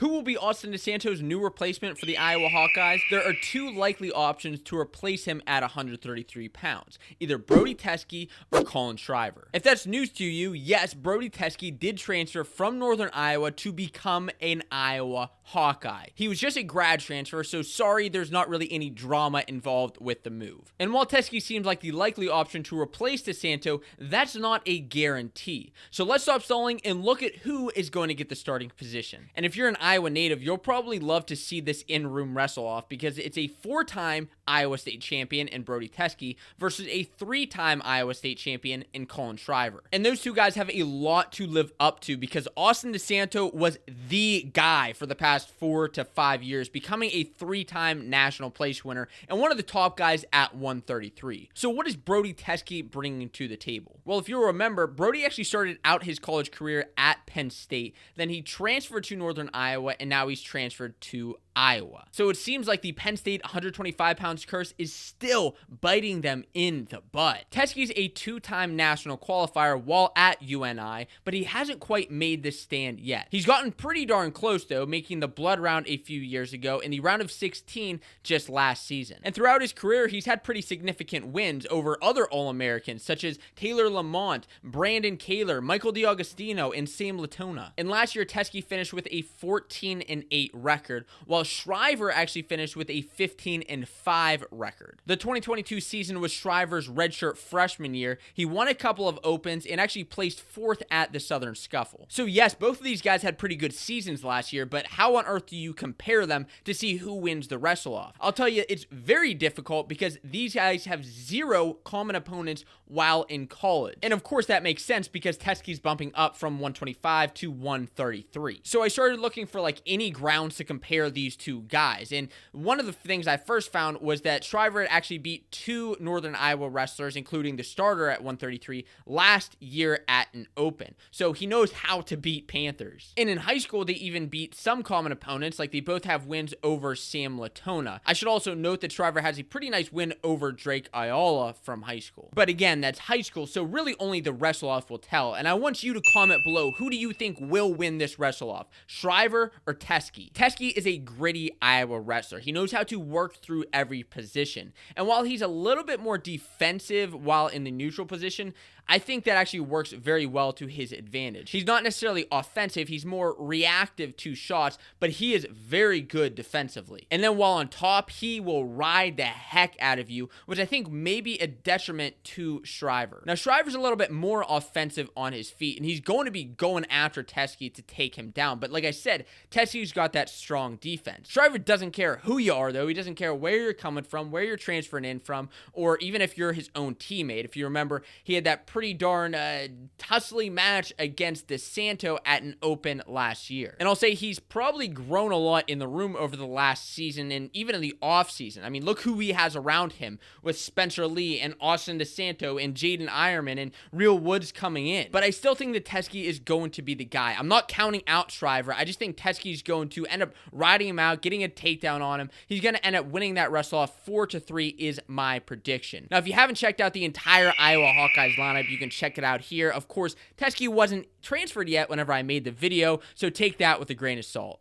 Who will be Austin DeSanto's new replacement for the Iowa Hawkeyes? There are two likely options to replace him at 133 pounds, either Brody Teske or Cullan Schriever. If that's news to you, yes, Brody Teske did transfer from Northern Iowa to become an Iowa Hawkeye. He was just a grad transfer, so sorry there's not really any drama involved with the move. And while Teske seems like the likely option to replace DeSanto, that's not a guarantee. So let's stop stalling and look at who is going to get the starting position. And if you're an Iowa native, you'll probably love to see this in-room wrestle-off because it's a 4-time Iowa State champion in Brody Teske versus a 3-time Iowa State champion in Cullan Schriever. And those two guys have a lot to live up to because Austin DeSanto was the guy for the past 4 to 5 years, becoming a 3-time national place winner and one of the top guys at 133. So what is Brody Teske bringing to the table? Well, if you'll remember, Brody actually started out his college career at Penn State, then he transferred to Northern Iowa, and now he's transferred to Iowa. So it seems like the Penn State 125 pounds curse is still biting them in the butt. Teske's a 2-time national qualifier while at UNI, but he hasn't quite made this stand yet. He's gotten pretty darn close though, making the blood round a few years ago and the round of 16 just last season. And throughout his career, he's had pretty significant wins over other All-Americans such as Taylor Lamont, Brandon Kaler, Michael DiAugustino, and Sam Latona. And last year, Teske finished with a 14-8 record, while Schriever actually finished with a 15-5 record. The 2022 season was Schriever's redshirt freshman year. He won a couple of opens and actually placed 4th at the Southern Scuffle. So yes, both of these guys had pretty good seasons last year, but how on earth do you compare them to see who wins the wrestle-off? I'll tell you, it's very difficult because these guys have 0 common opponents while in college. And of course that makes sense because Teske's bumping up from 125 to 133. So I started looking for like any grounds to compare these two guys. And one of the things I first found was that Schriever had actually beat 2 Northern Iowa wrestlers, including the starter at 133, last year at an open. So he knows how to beat Panthers. And in high school, they even beat some common opponents, like they both have wins over Sam Latona. I should also note that Schriever has a pretty nice win over Drake Ayala from high school. But again, that's high school, so really only the wrestle-off will tell. And I want you to comment below, who do you think will win this wrestle-off, Schriever or Teske? Teske is a gritty Iowa wrestler. He knows how to work through every position. And while he's a little bit more defensive while in the neutral position, I think that actually works very well to his advantage. He's not necessarily offensive, he's more reactive to shots, but he is very good defensively. And then while on top, he will ride the heck out of you, which I think may be a detriment to Schriever. Now, Schriever's a little bit more offensive on his feet, and he's going to be going after Teske to take him down. But like I said, Teske's got that strong defense. Schriever doesn't care who you are, though. He doesn't care where you're coming from, where you're transferring in from, or even if you're his own teammate. If you remember, he had that pretty darn tussly match against DeSanto at an open last year. And I'll say he's probably grown a lot in the room over the last season and even in the off season. I mean, look who he has around him with Spencer Lee and Austin DeSanto and Jaden Ironman and Real Woods coming in. But I still think that Teske is going to be the guy. I'm not counting out Schriever. I just think Teske is going to end up riding him out, getting a takedown on him. He's going to end up winning that wrestle-off 4-3 is my prediction. Now, if you haven't checked out the entire Iowa Hawkeyes lineup, you can check it out here. Of course, Teske wasn't transferred yet whenever I made the video, so take that with a grain of salt.